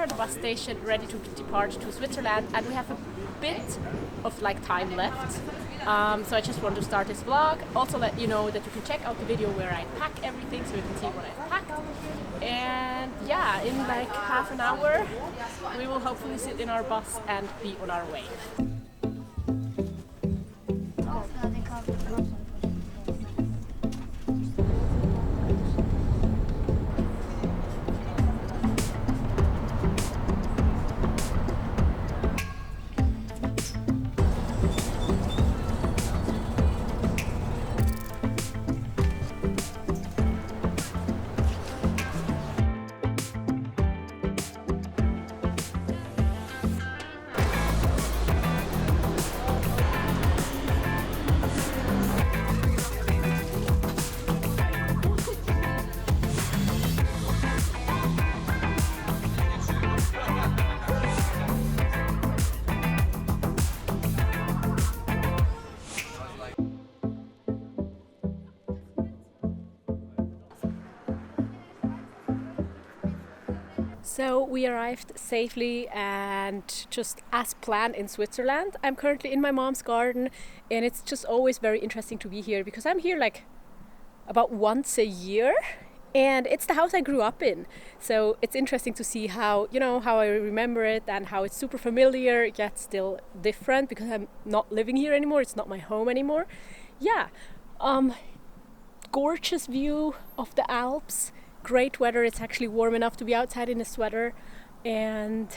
at the bus station ready to depart to Switzerland, and we have a bit of like time left. So I just want to start this vlog. Also let you know that you can check out the video where I pack everything so you can see what I've packed. And yeah, in like half an hour we will hopefully sit in our bus and be on our way. So we arrived safely and just as planned in Switzerland. I'm currently in my mom's garden, and it's just always very interesting to be here because I'm here like about once a year, and it's the house I grew up in. So it's interesting to see how, you know, how I remember it and how it's super familiar yet still different because I'm not living here anymore. It's not my home anymore. Yeah, gorgeous view of the Alps. Great weather. It's actually warm enough to be outside in a sweater, and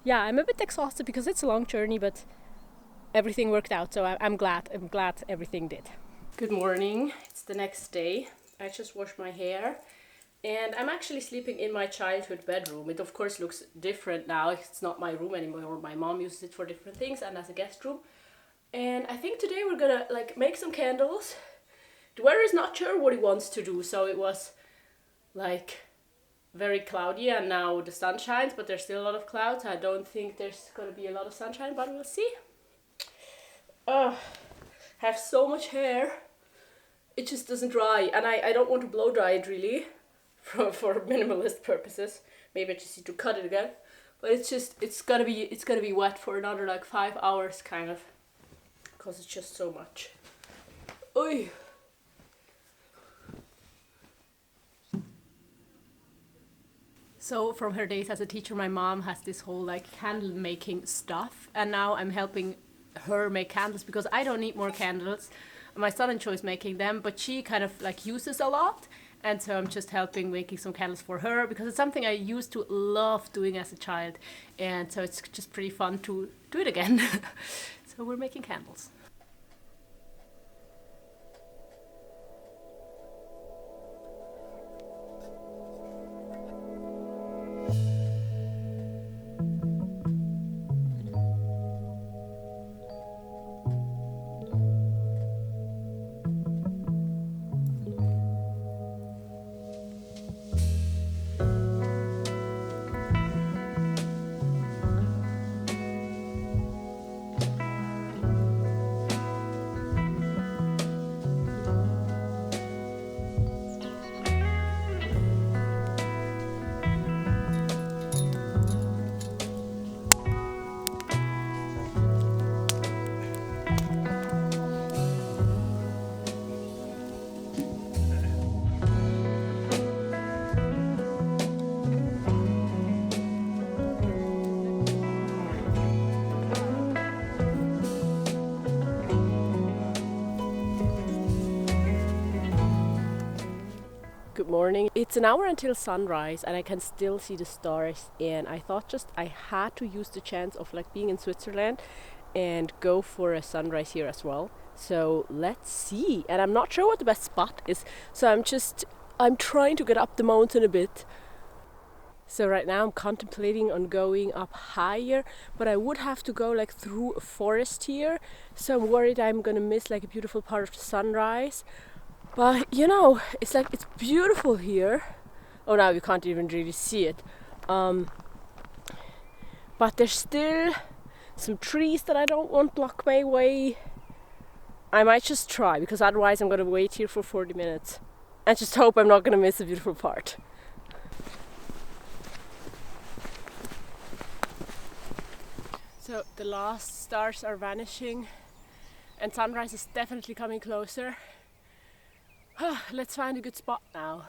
yeah, I'm a bit exhausted because it's a long journey, but everything worked out, so I'm glad everything did. Good morning. It's the next day. I just washed my hair and I'm actually sleeping in my childhood bedroom. It of course looks different now. It's not my room anymore. My mom uses it for different things and as a guest room. And I think today we're gonna like make some candles. The weather is not sure what it wants to do, so it was like very cloudy and now the sun shines, but there's still a lot of clouds. I don't think there's gonna be a lot of sunshine, but we'll see. I have so much hair, it just doesn't dry, and I don't want to blow dry it really for minimalist purposes. Maybe I just need to cut it again, but it's gonna be wet for another like 5 hours kind of, because it's just so much. Oy. So from her days as a teacher, my mom has this whole like candle making stuff, and now I'm helping her make candles because I don't need more candles. My son enjoys making them, but she kind of like uses a lot, and so I'm just helping making some candles for her because it's something I used to love doing as a child, and so it's just pretty fun to do it again. So we're making candles. Good morning. It's an hour until sunrise and I can still see the stars, and I thought just I had to use the chance of like being in Switzerland and go for a sunrise here as well. So let's see. And I'm not sure what the best spot is, so I'm trying to get up the mountain a bit. So right now I'm contemplating on going up higher, but I would have to go like through a forest here, so I'm worried I'm gonna miss like a beautiful part of the sunrise. But you know, it's like it's beautiful here. Oh, now you can't even really see it. But there's still some trees that I don't want block my way. I might just try, because otherwise I'm gonna wait here for 40 minutes and just hope I'm not gonna miss a beautiful part. So the last stars are vanishing and sunrise is definitely coming closer. Let's find a good spot now.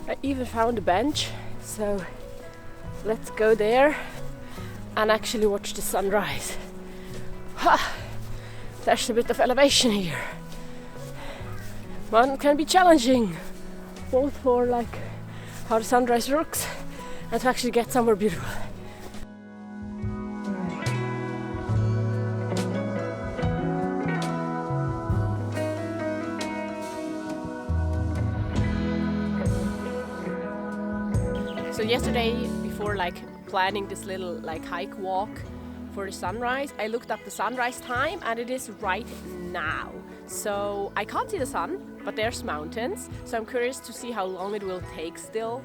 I even found a bench, so let's go there and actually watch the sunrise. There's a bit of elevation here. One can be challenging, both for like how the sunrise looks and to actually get somewhere beautiful. So yesterday, before like planning this little like hike walk for the sunrise, I looked up the sunrise time and it is right now. So I can't see the sun, but there's mountains. So I'm curious to see how long it will take still.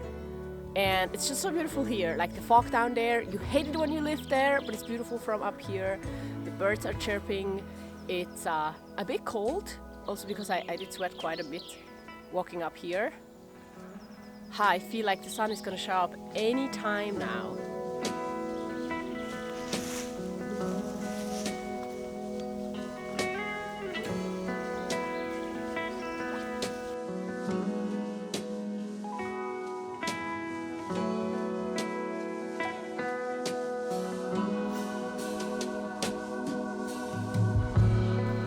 And it's just so beautiful here, like the fog down there. You hate it when you live there, but it's beautiful from up here. The birds are chirping. It's a bit cold, also because I did sweat quite a bit walking up here. I feel like the sun is gonna show up any time now.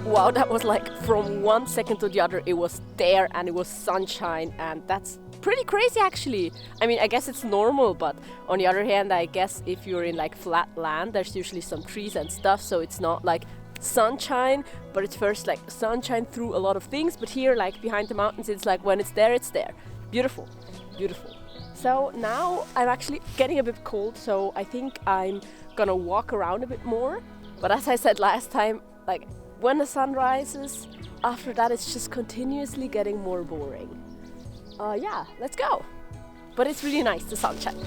Wow, that was like from one second to the other, it was there and it was sunshine, and that's pretty crazy actually. I mean, I guess it's normal, but on the other hand, I guess if you're in like flat land, there's usually some trees and stuff, so it's not like sunshine, but it's first like sunshine through a lot of things. But here, like behind the mountains, it's like when it's there, it's there. Beautiful, beautiful. So now I'm actually getting a bit cold, so I think I'm gonna walk around a bit more. But as I said last time, like when the sun rises, after that it's just continuously getting more boring. Yeah, let's go. But it's really nice, the sunshine.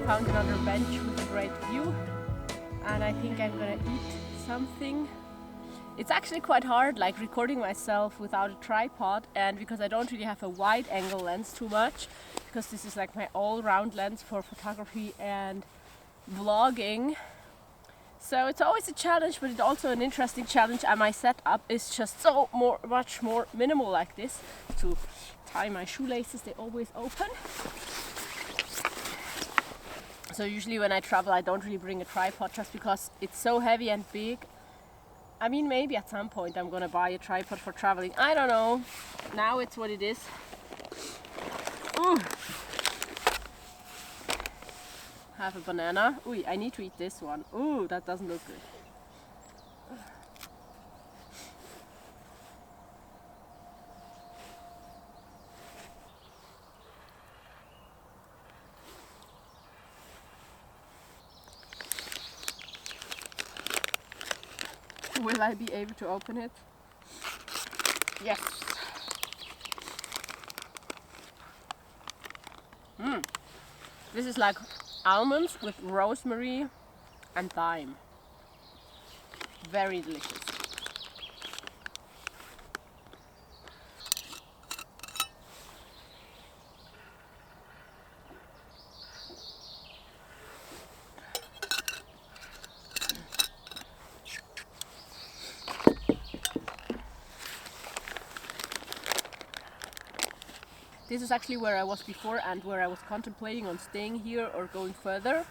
Found another bench with a great view, and I think I'm gonna eat something. It's actually quite hard, like recording myself without a tripod, and because I don't really have a wide angle lens too much, because this is like my all-round lens for photography and vlogging. So it's always a challenge, but it's also an interesting challenge, and my setup is just so much more minimal like this. To tie my shoelaces, they always open. So usually when I travel, I don't really bring a tripod just because it's so heavy and big. I mean, maybe at some point I'm gonna buy a tripod for traveling. I don't know. Now it's what it is. Ooh. Have a banana. Ooh, I need to eat this one. Ooh, that doesn't look good. Will I be able to open it? Yes. This is like almonds with rosemary and thyme. Very delicious. This is actually where I was before and where I was contemplating on staying here or going further.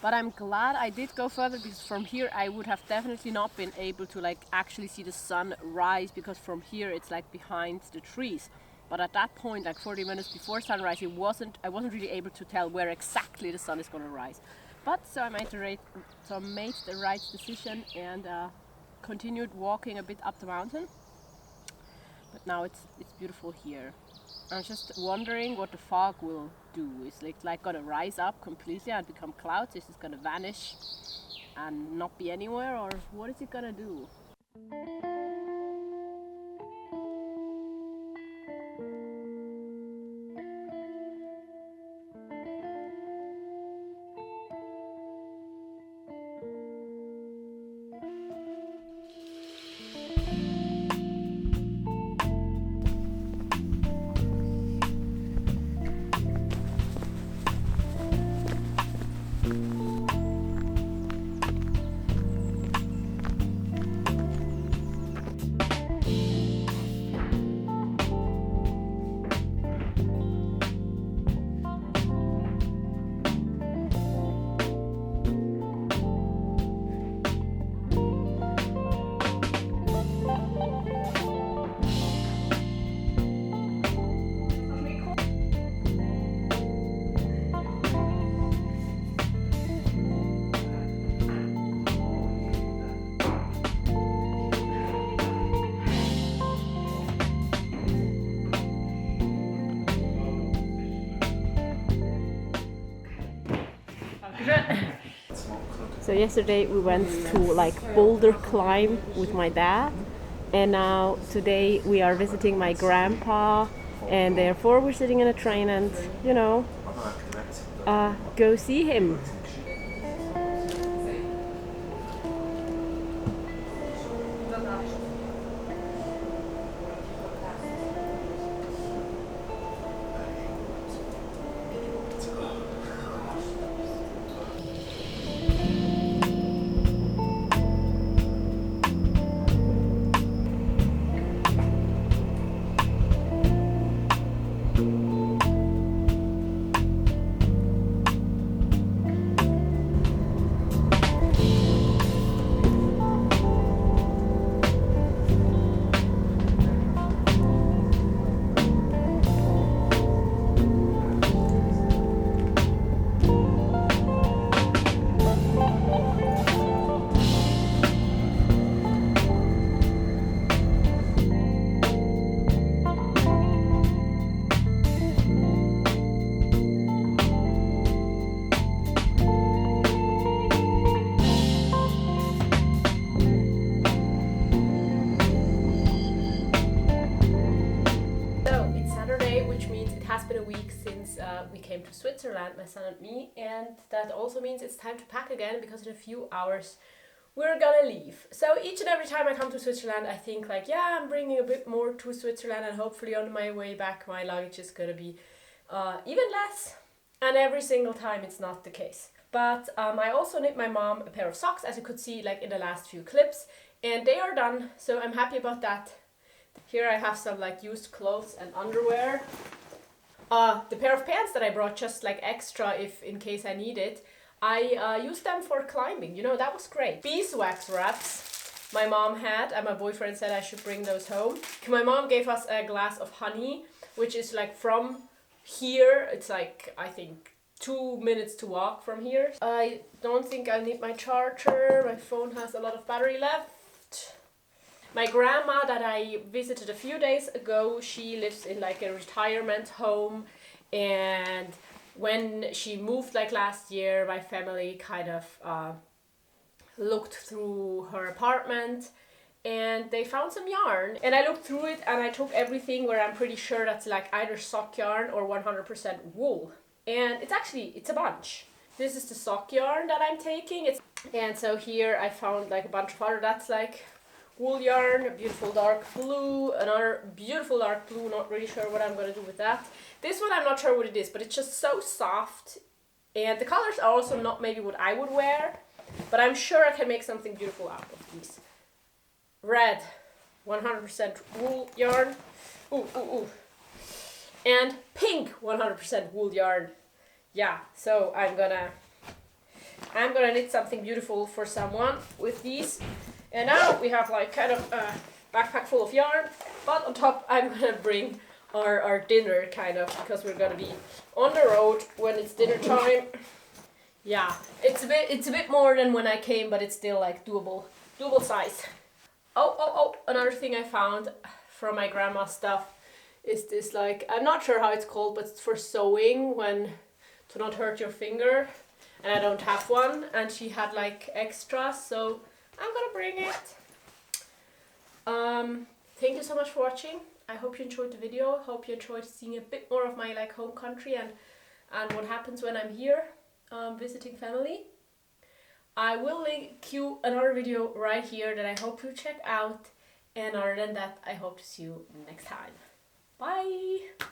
But I'm glad I did go further, because from here I would have definitely not been able to like actually see the sun rise, because from here it's like behind the trees. But at that point, like 40 minutes before sunrise, I wasn't really able to tell where exactly the sun is going to rise. But so I made the right decision and continued walking a bit up the mountain. But now it's beautiful here. I'm just wondering what the fog will do. Is it like gonna rise up completely and become clouds? Is it gonna vanish and not be anywhere, or what is it gonna do? So yesterday we went to like boulder climb with my dad, and now today we are visiting my grandpa, and therefore we're sitting in a train and go see him. We came to Switzerland, my son and me, and that also means it's time to pack again because in a few hours we're gonna leave. So each and every time I come to Switzerland, I think like, yeah, I'm bringing a bit more to Switzerland, and hopefully on my way back my luggage is gonna be even less, and every single time it's not the case. But I also knit my mom a pair of socks, as you could see like in the last few clips, and they are done, so I'm happy about that. Here I have some like used clothes and underwear. The pair of pants that I brought just like extra if in case I need it, I used them for climbing, that was great. Beeswax wraps my mom had, and my boyfriend said I should bring those home. My mom gave us a glass of honey, which is like from here, it's like I think 2 minutes to walk from here. I don't think I'll need my charger, my phone has a lot of battery left. My grandma that I visited a few days ago, she lives in like a retirement home, and when she moved like last year, my family kind of looked through her apartment and they found some yarn, and I looked through it and I took everything where I'm pretty sure that's like either sock yarn or 100% wool, and it's a bunch. This is the sock yarn that I'm taking, and so here I found like a bunch of other, that's like wool yarn, a beautiful dark blue, another beautiful dark blue, not really sure what I'm going to do with that. This one I'm not sure what it is, but it's just so soft, and the colors are also not maybe what I would wear, but I'm sure I can make something beautiful out of these. Red, 100% wool yarn, and pink, 100% wool yarn. Yeah, so I'm gonna knit something beautiful for someone with these. And now we have like kind of a backpack full of yarn, but on top I'm gonna bring our dinner kind of, because we're gonna be on the road when it's dinner time. Yeah, it's a bit more than when I came, but it's still like doable size. Oh, another thing I found from my grandma's stuff is this, like, I'm not sure how it's called, but it's for sewing, when to not hurt your finger, and I don't have one, and she had like extras, so I'm gonna bring it. Thank you so much for watching. I hope you enjoyed the video. Hope you enjoyed seeing a bit more of my like home country and what happens when I'm here visiting family. I will link you another video right here that I hope you check out, and other than that, I hope to see you next time. Bye!